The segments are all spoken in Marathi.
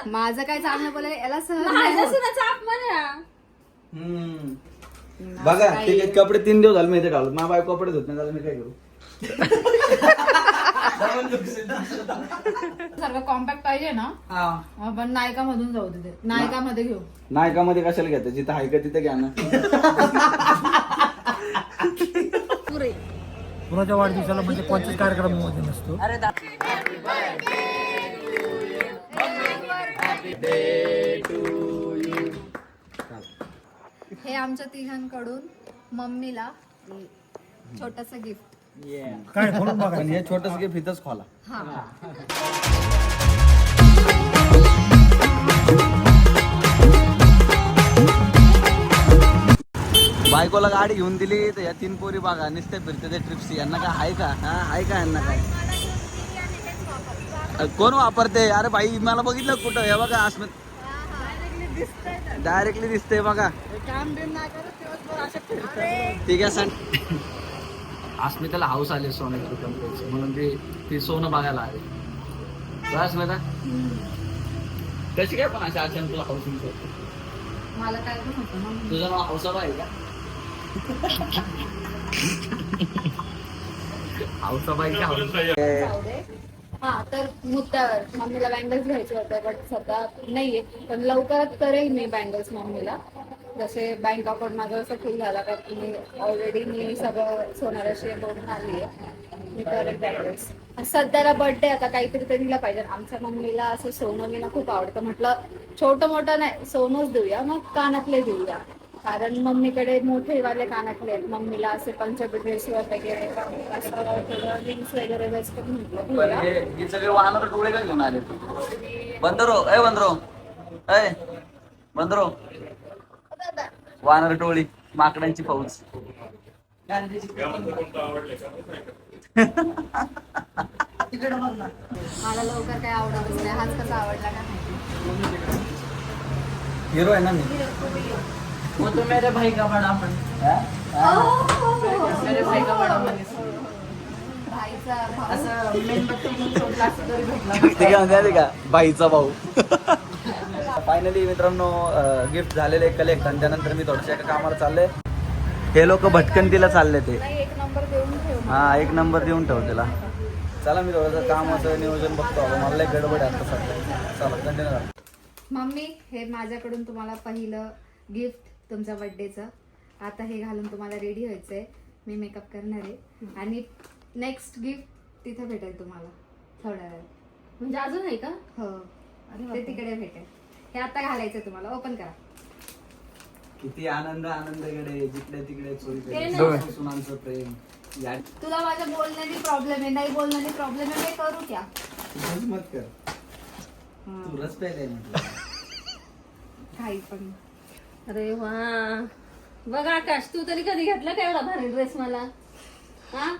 माझं काय चांगलं बोलायला याला सहज माझ्या सुनाचा अपमान आहे हा. बघा ठीक आहे, कपडे 3 दिवस झाले मी इथे घालत, माझ्या बायको कपडे धुत नाही झालं, मी काय करू? सारखं कॉम्पॅक्ट पाहिजे ना, आपण नायका मधून जाऊ तिथे, नायका मध्ये घेऊ. नायकामध्ये कशाला घेतात, जिथं आहे का तिथे घ्या ना. कुणाच्या वाढदिवसाला म्हणजे कोणत्याच कार्यक्रमामध्ये नसतो. हे आमच्या तिघांकडून मम्मीला छोटस गिफ्ट. काय खोलून बघा. पण हे छोटस गिफ्ट इथंच खोला. बायकोला गाडी घेऊन दिली तर या 3 पोरी बघा नुसते फिरते ते ट्रिप्स. यांना काय आहे का? आहे का यांना काय? कोण वापरते? अरे भाई मला बघितलं कुठं, हे बघा अस्मित डायरेक्टली दिसते बघा. ठीक आहे सांग. अस्मिताला हाऊस आले सोन्याची कंपनीची, म्हणून ती सोनं बघायला आले. अस्मिता कशी काय पण अशा अचानक तुला हाऊस मिळतो? मला काय तुझं नाव हौसाबा आहे का? हौसाबाई का हा, तर मुद्द्यावर मम्मीला बँगल्स घ्यायचे होते, बट सध्या नाहीये, पण लवकरच करेल मी बँगल्स मम्मीला. जसे बँक अकाउंट माझं असं फुल झाला का तुम्ही ऑलरेडी मी सगळं सोनाराशी बोलून आली आहे, मी करेल बँगल्स. सध्याला बर्थडे आता काहीतरी तर दिला पाहिजे. आमच्या मम्मीला असं सोनं विना खूप आवडतं. म्हटलं छोटं मोठं नाही, सोनंच देऊया, मग कानातले देऊया, कारण मम्मीकडे मोठे वाले कानातले आहेत. मम्मीला असे पंजाबी ड्रेसवर वगैरे असं रिंग्स वगैरे वेस्ट म्हटलं. हे सगळे वाहनावर डोळे का घेऊन आले? बंदरो ए बंदरो ए बंदरो, वानर टोळी, माकडांची फौज. मला लवकर काय आवडतच नाही. हाच कसा आवडला का हिरो आहे ना मी. वो तो मेरे भाई का बड़ा मन, मेरे भाई का बड़ा मन. भाईचा असं मेणबत्ती छोटला असं तरी भेटला. ठीक आहे का बाईचा भाऊ. फायनली मित्रांनो गिफ्ट झालेले कलेक्ट, आणि त्यानंतर मी थोडंसं एका कामाला चालले. हे लोक भटकंतीला चालले ते. एक नंबर देऊन ठेव. हा 1 नंबर देऊन ठेव त्याला. चला मी थोडंसं कामाचं नियोजन बघतो. मला लय गडबड आहे आता सध्या. चला कंटिन्यू करा. मम्मी, हे माझ्याकडून तुम्हाला पहिलं गिफ्ट तुमच्या बर्थडेचं. आता हे घालून तुम्हाला रेडी व्हायचंय, मी मेकअप करणार आहे, आणि नेक्स्ट गिफ्ट तिथे भेटेल तुम्हाला थोड्या वेळ. म्हणजे अजून आहे का? हो, ते तिकडे भेटेल. हे आता घालायचं तुम्हाला. ओपन करा. किती आनंद आनंदकडे, जिकडे तिकडे ते चोरी सुनांचं प्रेम. तुला माझ्या बोलण्याने प्रॉब्लेम आहे, नाही बोलण्याने प्रॉब्लेम आहे, काय करू क्या? मत कर, तू रस प्यायलाय म्हटलं. काही पण. अरे वा, बघ आकाश, तू तरी कधी घेतला का एवढा भारी ड्रेस मला? हा,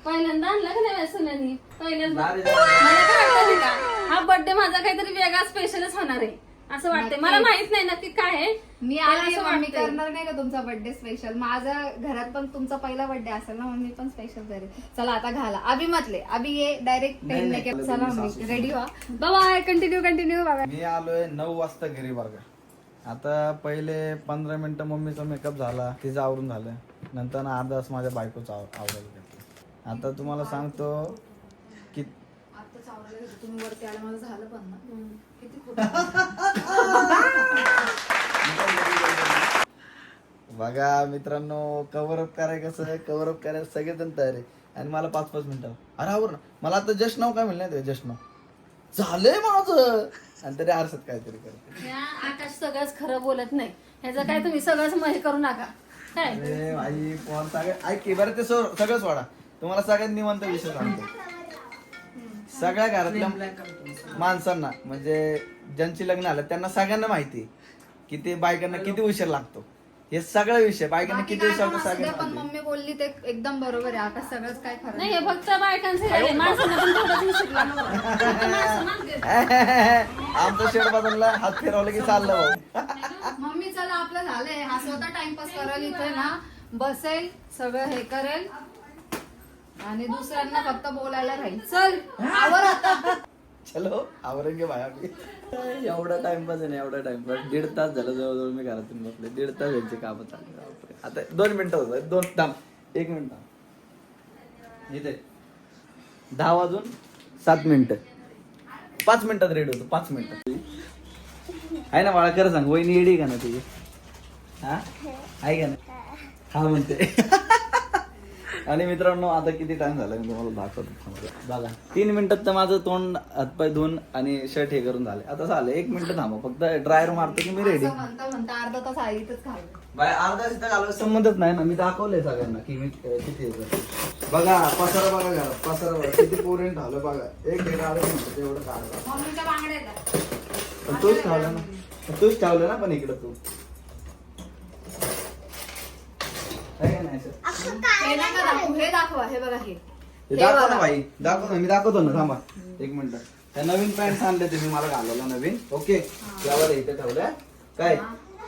पहिल्यांदा आणला का नाही सुनानी? पहिल्यांदा. मला काय वाटतं नाही का, हा बर्थडे माझा काहीतरी वेगळा स्पेशलच होणार आहे असं वाटतंय. मला माहित नाही नक्की काय आहे. मी पण आली असं मम्मी वाटतंय. करणार नाही का तुमचा बर्थडे स्पेशल? माझ्या घरात पण तुमचा पहिला बर्थडे असेल ना, मम्मी पण स्पेशल करेल. चला आता घाला. अभि म्हटले, अभि ये डायरेक्ट नाही, पेन नाही, मेकअप. चला चला तुम्ही मम्मी सासू. रेडी व्हा. बाय, कंटिन्यू बाबा. मी आलोय 9 वाजता घरी बरं का. आता पहिले 15 मिनिटं मम्मीचा मेकअप झाला, तिचं आवरून झालं, नंतर अर्धा तास माझ्या बायकोचं आवरायला घेतलं. आता तुम्हाला सांगतो की आताच आवरायला घेतो, तुम्ही वरती आलं, माझं झालं पण ना. किती बघा मित्रांनो, कव्हरअप करायचं कसं, कव्हरअप करायला सगळेजण तयार आहे, आणि मला 5-5 मिनिटं. अरे आवर ना, मला आता जस्ट नाव काय म्हणलं नाही, जस्ट नाव झालंय माझं, आणि तरी आरसात काहीतरी करते. या आकाश सगळंच खरं बोलत नाही, ह्याचं काय तुम्ही सगळंच महे करू नका काय. अरे आई कोण सगळं ऐक की बरं, ते सगळंच वाडा तुम्हाला सगळ्यात निवांत विषय सांगतो. सगळ्या घरातल्या माणसांना, म्हणजे ज्यांची लग्न आलं त्यांना सगळ्यांना माहिती की ते बायकांना किती उशीर लागतो. हे सगळा विषय बायकांना किती उशीर लागतो पण सगळ्यांना. मम्मी बोलली ते एकदम बरोबर आहे. आता सगळंच काय खरं नाही, हे फक्त बायकांचं आहे, माणसांना पण थोडंच उशीर लागतो. माणसं मागे. आमचा शेड बदलला, हात फिरवलं की चाललं भाऊ. मम्मी चला आपलं झालंय. हा स्वतः टाइमपास करेल इथे ना, बसेल, सगळं हे करेल, आणि दुसऱ्यांना फक्त बोलायला राहील. चल आवर आता. चलो आवरेंगे भाई अभी. एवढा टाइमपास आहे ना, एवढा टाइमपास 1.5 तास झालं जवळजवळ मी घरातून बसले. 1.5 तास यांचे कामं चालले. बापरे. आता 2 मिनिटं होत आहेत. 2 थांब 1 मिनिट थांब. इथे 10 वाजून 7 मिनिटं. 5 मिनिटात रेडी होतो. 5 मिनिटं आहे ना बाळा, खरं सांग वहिनी येडी का ना तुझी? हा आहे का ना? हा म्हणते. आणि मित्रांनो आता किती टाइम झाला मी तुम्हाला दाखवतो. बघा 3 मिनिटात तर माझं तोंड हातपाय धुवून आणि शर्ट हे करून झाले. आता झालं 1 मिनिट थांबा, फक्त ड्रायर मारतो की मी रेडी. असं म्हणता अर्धा तास आईतच खाल्लं. बाय अर्धा तास घालवायचा संबंधच नाही ना. मी दाखवलंय सगळ्यांना की मी किती आहे ते. बघा पसारा बघा घरात, पसारा बघा किती पोरेंट झालं बघा. एक काढत म्हणतो तेवढं काढलं. मम्मीच्या बांगड्या येतात. पण तूच ठेवलं ना, तूच ठेवलं ना पण इकडं तू आहे का नाही सर? हे नका दाखवू, हे दाखवा. हे बघा हे हे दाखव ना भाई, दाखव ना. मी दाखवतो ना, थांबा 1 मिनिट. त्या नवीन पॅन्ट आणले ते मी मला घालायला नवीन. ओके त्यावर इथे ठेवलंय काय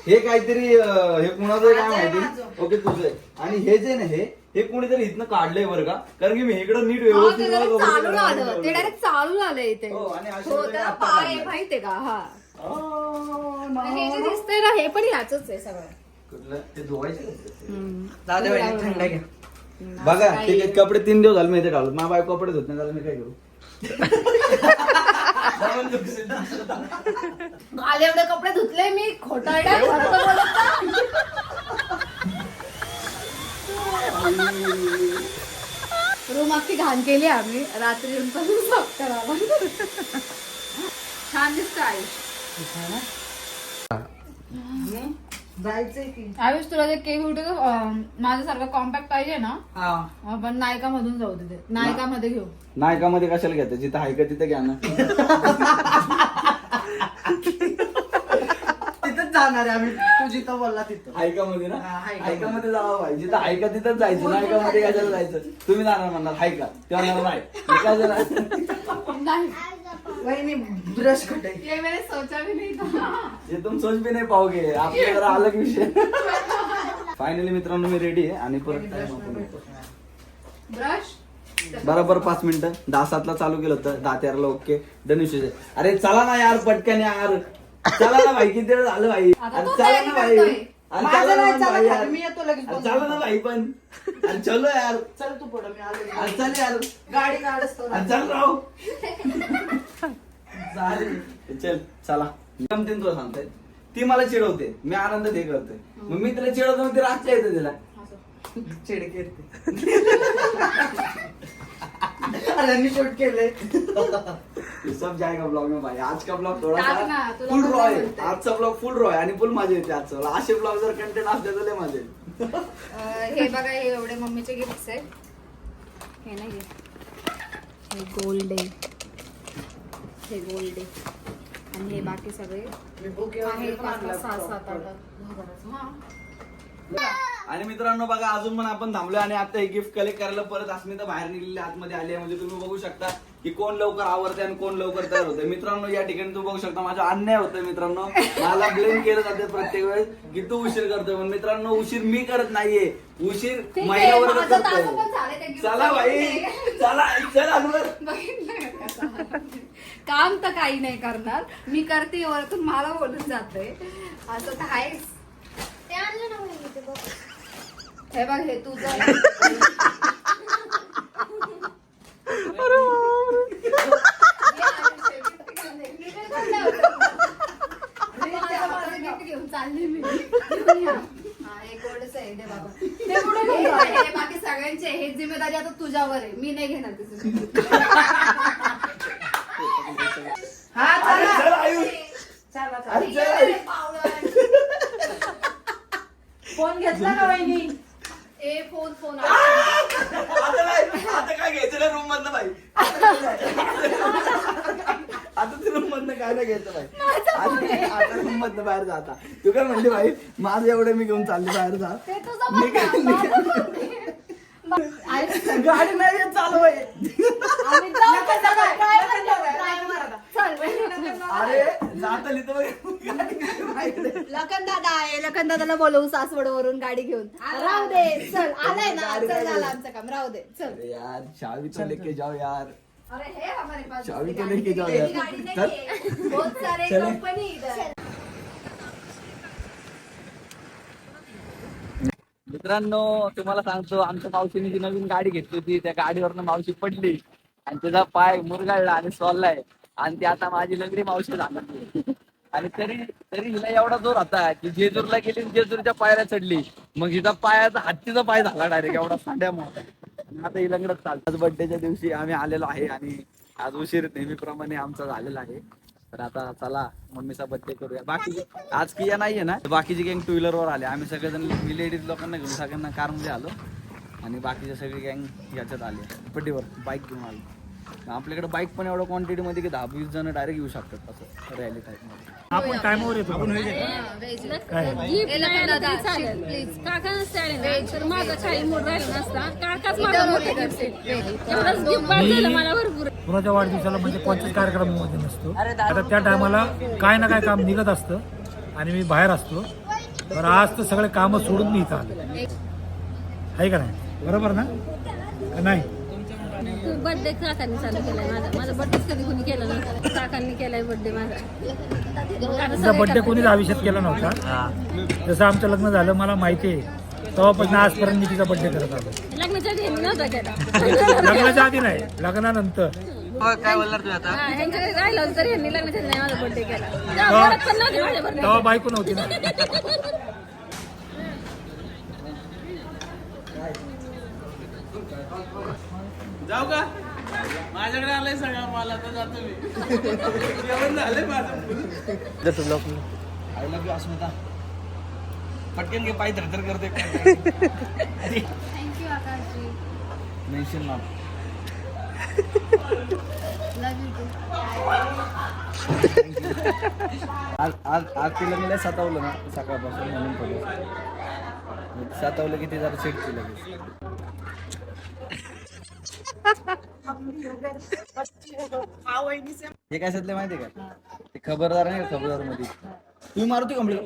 हे काहीतरी हे कुणाचं आहे काय माहिती. ओके तुझं आहे. आणि हे जे ना हे कोणीतरी इथनं काढलंय बरं का, कारण की मी इकडं नीट ते व्यवस्थित डायरेक्ट बघा चालून बघा आलं. ते डायरेक्ट चालून आलं इथे. हो, आणि अशा हो, प्रकारे त्याला आता पाय काढलंय. माहितीये का? हा Oh, हे जे दिसतंय ना हे पण याच आहे सगळं. कुठलं? ते धुवायचे का? दादा वहिनी थंड घ्या. बघा ठीक आहे. कपडे 3 दिवस झाले मी इथे घालत. माझ्या बायको कपडे धुत नाही झालं, मी काय करू? आले एवढे कपडे धुतले मी. खोटारड्या खोटं बोलत रूम अख्खी घाण केली आम्ही. रात्री येऊन पण साफ करावं. छान दिसत आयुष. जायचंय की आयुष तुला ते केक उठे माझ्यासारखं कॉम्पॅक्ट पाहिजे ना, हा आपण नायका मधून जाऊ तिथे. नायका मध्ये घेऊ. नायकामध्ये कशाला घेता? जिथं आहे का तिथं घ्या ना. तिथंच जाणार आहे आम्ही. तू जिथं बोलला तिथं. हायकामध्ये ना, हा, हायका. हायकामध्ये जावा भाई. जिथं हायका तिथंच जायचं. नायकामध्ये कशाला जायचं? तुम्ही जाणार म्हणणार हायका, तेव्हा म्हणणार नाही. मी काय जाणार? नाही वहिनी ब्रश कुठे? ये मैंने सोचा भी नहीं था. हे तुम सोच भी नाही पाहोगे. आपल्या जरा अलग विषय. फायनली मित्रांनो मी रेडी आहे आणि परत time आपण येतो. ब्रश बरोबर 5 मिनिटं. 10:07 चालू केलं होतं. 10:13 ओके डन विषय. अरे चला ना यार पटकन यार. चला ना भाई, किती वेळ झालं भाई. आता अरे तो चला तयारी ना भाई. करतोय. अरे माझं चला नाही ना भाई चालत यार. आहे. मी येतो लगेच अरे बोलून. चला ना भाई पण. अरे चलो यार. चल तू पुढं, मी आलो. अरे चल यार. गाडी काढस तो. अरे चल राव. चल चला. जमतीन तुला सांगते. ती मला चिडवते, मी आनंदात हे करते. मग मी तिला चिडवतो, मग ती रागच्या येते तिला. चिडके अरे मी शूट केलंय. ये सब जाएगा ब्लॉग में भाई. आज का ब्लॉग थोड़ा टाक ना, सा तुला फुल पण रॉ आहे. म्हणते. आजचा ब्लॉग फुल रॉ आहे आणि फुल मजा येते आजचा. असे ब्लॉग जर कंटेंट असले तर लय मजा येईल. हे बघा हे एवढे मम्मीचे गिफ्ट आहेत. हे नाही हे गोल्ड आहे. हे गोल्ड आहे आणि हे बाकी सगळे मी बुके आहेत. पण आणला. 6-7 हजाराचं. हा. आणि मित्रांनो बघा अजून पण आपण थांबलोय आणि आता हे गिफ्ट कलेक्ट करायला परत अस्मिता बाहेर निघलेली आतमध्ये आली आहे. म्हणजे तुम्ही बघू शकता की कोण लवकर आवरते आणि कोण लवकर तयार होते. मित्रांनो या ठिकाणी तुम्ही बघू शकता माझा अन्याय होतोय. मित्रांनो मला ब्लेम केलं जाते प्रत्येक वेळेस की तू उशीर करतोय. पण मित्रांनो उशीर मी करत नाहीये, उशीर ठीक आहे, महिन्यावर माझं तर असं पण झालंय त्या करतोय. gift चला चं भाई gift. चला चल अनवर. बघितलं का कसं? काम तर काही नाही करणार मी, करते वरतून मला बोलून जाते. असं तर आहेच. ते आणलं ना वहिनी ते बघ. हे बघ हे तुझं घेऊन चालली मी. हा, हे गोडच आहे, दे बाबा. हे बाकी सगळ्यांचे हे जिम्मेदारी आता तुझ्यावर आहे. मी नाही घेणार तिची. हा चला. चल आयुष. चला चला. अरे चल. फोन घेतला का वहिनी? ए फोन आता काय घ्यायचं रूम मधनं भाई. आता ते रूम मधनं काय नाही घ्यायचं भाई. आता रूम मधनं बाहेर जाता. तू काय म्हणली भाई माझं एवढं मी घेऊन चालली बाहेर जा. ते तुझं गाडी नाही येत चालू आहे. अरे जाता लिहितो लखन दादा आहे. लखन दादाला बोलवू सासवडवरून गाडी घेऊन. राहू दे चल. आलाय ना, चल झालं आमचं काम. राहू दे चल. यार चावी तो लेके जाओ यार. अरे हे हमारे पास चावी तो लेके जाओ यार. चल. बहुत सारे चले. कंपनी इधर. मित्रांनो तुम्हाला सांगतो आमच्या मावशीने जी नवीन गाडी घेतली होती त्या गाडीवरनं मावशी पडली आणि त्याचा पाय मुरगाळला आणि सोललाय आणि ती आता माझी लंगडी मावशी झाली आणि तरी तरी हिला एवढा जोर होता की जेजूरला गेली आणि जेजूरच्या पायऱ्या चढली मग हिचा पायाचा हत्तीचा पाय झाला डायरेक्ट एवढा सांड्या मोठा. आता ही लंगडत चालतात. आज बर्थडेच्या दिवशी आम्ही आलेलो आहे आणि आज उशीर नेहमीप्रमाणे आमचा झालेला आहे. तर आता चला मम्मीचा बर्थडे करूया. बाकी आज किया नाहीये ना बाकीची गँग टू व्हीलर वर आले आम्ही सगळेजण मी लेडीज लोकांना घेऊन सगळ्यांना कार मध्ये आलो आणि बाकीचे सगळी गँग याच्यात आले पट्टीवर बाईक घेऊन आलो. आपल्याकडे बाईक पण एवढं क्वांटिटी मध्ये की 10-20 जण डायरेक्ट येऊ शकतात असं रॅली टाईप मध्ये. आपण टायमावर येतो काका नसते आले ना तर माझा काही मूड राहिला नसता. काकाच माझा मोठा गिफ्ट आहे. एवढंच गिफ्ट झालं मला भरपूर. कुणाच्या वाढदिवसाला म्हणजे कोणत्याच कार्यक्रमामध्ये नसतो. आता त्या टायमाला काय ना काय काम निघत असतं आणि मी बाहेर असतो. तर आज तर सगळे कामं सोडून मी इथं आलो आहे का नाही? बरोबर ना का नाही? बर्थडे काकांनी चालू केलाय माझा बर्थडे कधी कोणी केला नव्हता. काकांनी केलाय बर्थडे माझा. तुझा बड्डे कोणीच आयुष्यात केला नव्हता. जसं आमचं लग्न झालं मला माहिती आहे तेव्हापासून आजपर्यंत मी तिचा बड्डे करत आलो. लग्नाच्या आधी नव्हता केला. लग्नाच्या आधी नाही लग्नानंतर. काय बोलणार तुम्ही आता? ह्यांच्याकडे राहिलं होतं तरी ह्यांनी लग्नाच्या आधी नाही माझा बर्थडे केला. तेव्हा घरात पण नव्हती माझ्या birthday. तेव्हा बायको नव्हती ना. जाऊ का माझ्याकडे आलंय सगळं मला तर जातो मी जेवण झालंय माझं. I love you Asmita. पटकन घे पाय धरधर करते. थँक्यू आकाशजी. मेन्शन नाव. Love you too. आज आज आज तिला मी लय सतावलं ना सकाळपासून म्हणून थोडं सतावलं की ती जरा चिडची लगेच. हे काय सतले माहिती का ते खबरदार नाही खबरदार मध्ये तुम्ही मारुती कंप्लीट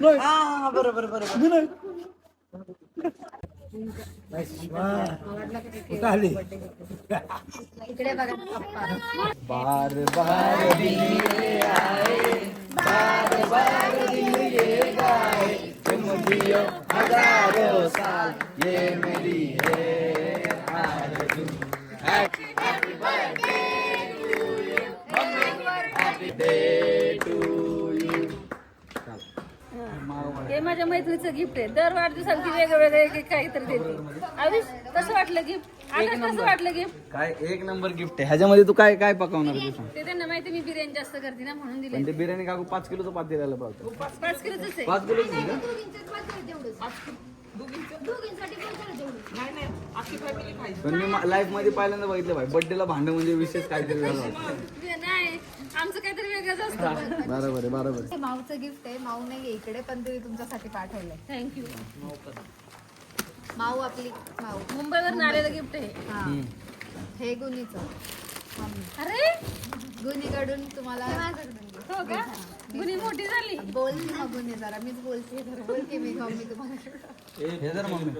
बरोबर बरोबर. कुठं आली? इकडे बघा पप्पा. बार बार दिन ये आए बार बार दिन ये गाए तुम जियो हजारों साल ये मेरी है आरज़ू. Happy birthday to you happy birthday to you. हे माझ्या मैत्रीचं गिफ्ट आहे. दर वाढदिवसाला वेगळं वेगळं एक काहीतरी देते. आयुष कसं वाटलं गिफ्ट? आता कसं वाटलं गिफ्ट? काय एक नंबर गिफ्ट आहे. ह्याच्यामध्ये तू काय काय पकवणार तू सांग. ते त्यांना माहिती मी बिर्याणी जास्त करते ना म्हणून दिले. पण ते बिर्याणी काकू 5 किलोचं पात द्यायला पाहतो. 5 किलोच आहे. 5 किलोचं आहे का? पण मी लाईफ मध्ये पहिल्यांदा बघितलं भाई बर्थडेला भांडं म्हणजे विशेष काहीतरी झालं होतं. नाही आमचं काहीतरी वेगळंच असतं. बरोबर आहे बरोबर आहे. हे माऊचं गिफ्ट आहे. माऊ नाही इकडे पण तुम्ही तुमच्यासाठी पाठवलंय. थँक्यू. माऊ आपली माऊ. मुंबईवरून आलेलं गिफ्ट आहे. हा हे गुनीचं. अरे गुनीकडून तुम्हाला हो का? गुन्ही मोठी झाली. बोल ना गुनी जरा. मीच बोलते जरा. बोलते मी मम्मी तुम्हाला. हे जर मम्मी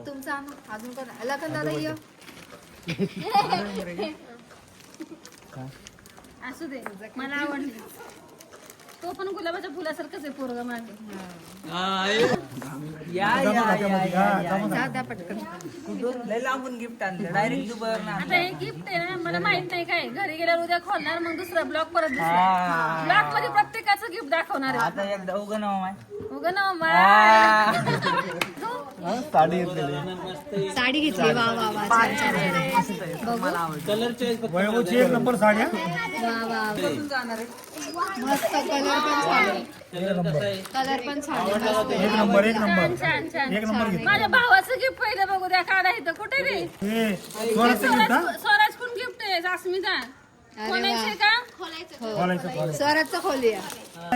तुमचा अजून कोण लखन दादा ये. असू दे मला आवडली. तो पण गुलाबाच्या फुलासारखंच आहे पोरगा मागे. जा द्या पटकन. लय लांबून गिफ्ट आणलं डायरेक्ट दुबई. आता हे गिफ्ट आहे ना मला माहित नाही काय. घरी गेल्यावर उद्या खोलणार मग दुसरा ब्लॉग परत दुसरा ब्लॉग मध्ये प्रत्येकाचं गिफ्ट दाखवणार आहे. आता एकदा उगं नाव माय. उगा ना साडी घेतलेली. साडी घेतली. वा वा वा. छान छान. कलर चॉईस वैभवची एक नंबर साड्या. वा वा मस्त. कलर पण छान आहे. कलर पण छान आहे. मस्त आहे. एक नंबर एक नंबर छान छान. एक नंबर घेतली. माझ्या भावाचं गिफ्ट पहिलं बघू द्या. काढा इथं कुठे रे? हे स्वराचं गिफ्ट हा? स्वराज कोण गिफ्ट आहे? अस्मिता कोणाचे का? खोलायचं. स्वराजचं खोलूया.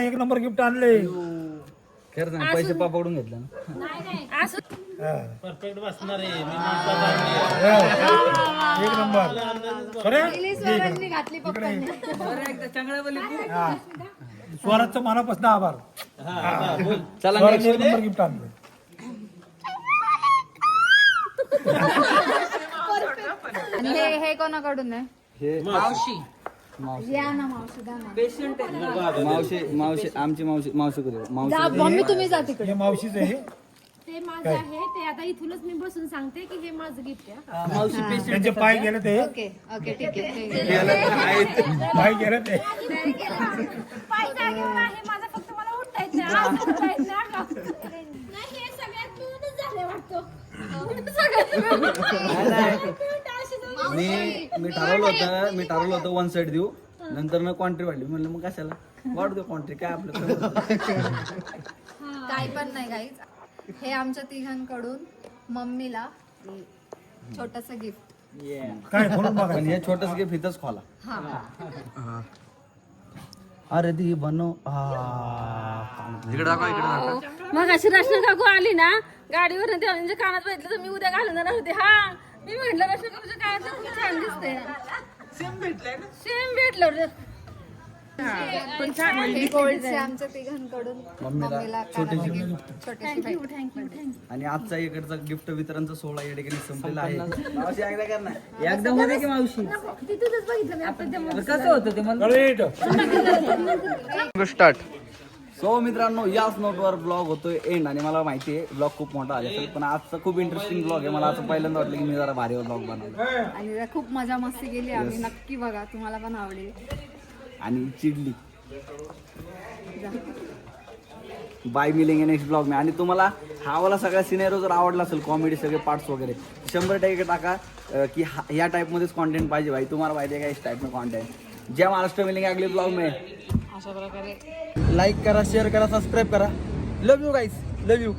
एक नंबर गिफ्ट आणले. खरं ना पैसे पापडून घेतला ना. नाही नाही असं परफेक्ट बसणार आहे. एक नंबर. खरे स्वराजनी घातली पप्पांनी. हा. स्वराजचं मनापासून आभार. चला स्वराज एक नंबर गिफ्ट आणलं. आणि हे कोणाकडून आहे? हे मावशी या ना मावशी द्या ना. पेशंट आहे. मावशी आमची मावशी करू जा मम्मी तुम्ही जा तिकडे. हे मावशीच आहे ते माझं आहे ते आता इथूनच मी बसून सांगते की हे माझं गिफ्ट आहे मावशी पेशंट त्यांचे पाय गेले ते ओके ओके ठीक आहे. पाय गेले ते पाय जागेवर आहे माझा फक्त मला उठता येत नाही आज उठता येत नाही अगं. नाही हे सगळ्यात मिळूनच झाले वाटतं मी ठरवलं होतं वन साइड देऊ नंतर ना क्वांट्री वाढली म्हणलं मग कशाला वाढू दे क्वांट्री काय आपलं काय पण नाही गाईज. हे आमच्या तिघांकडून मम्मीला छोटस गिफ्ट. काय खोलून बघा. पण हे छोटस गिफ्ट इथंच खोला. हा अरे दी बनव मग अशी रश्मी काकू आली ना गाडीवर म्हणजे कानात बघितलं तर मी उद्या घालून जाणार होते. हा मी म्हंटल रश्मी काकूच्या कानात खूप छान दिसते. सेम भेटलं पण छान हे गोल्डचे आमच्या तिघांकडून मम्मीला छोटीशी भेट. आणि आजचा इकडचा गिफ्ट वितरणचा सोहळा या ठिकाणी संपलेला आहे. मावशी एकदा कर ना. एकदा मध्ये की मावशी तिथूनच बघितलं मी आता कसं होतं ते मला स्टार्ट. सो मित्रांनो याच नोटवर ब्लॉग होतोय एंड. आणि मला माहिती आहे ब्लॉग खूप मोठा आला असेल पण आजचा खूप इंटरेस्टिंग ब्लॉग आहे. मला असं पहिल्यांदा वाटलं की मी जरा भारीवर ब्लॉग बनवला आणि खूप मजा मस्ती केली आम्ही. नक्की बघा तुम्हाला पण आवडेल. आणि चिडली. बाय मिलिंग नेक्स्ट ब्लॉग में. आणि तुम्हाला हा वाला सगळा सिनेरो जर आवडला असेल कॉमेडी सगळे पार्ट्स वगैरे 100% टाका की या टाइप मध्येच कॉन्टेंट पाहिजे भाई. तुम्हाला पाहिजे का इस टाइप में कॉन्टेंट. जय महाराष्ट्र मिलेंगे अगले ब्लॉग में. अशा प्रकारे लाइक करा शेअर करा सबस्क्राईब करा. लव यू गाइस लव यू.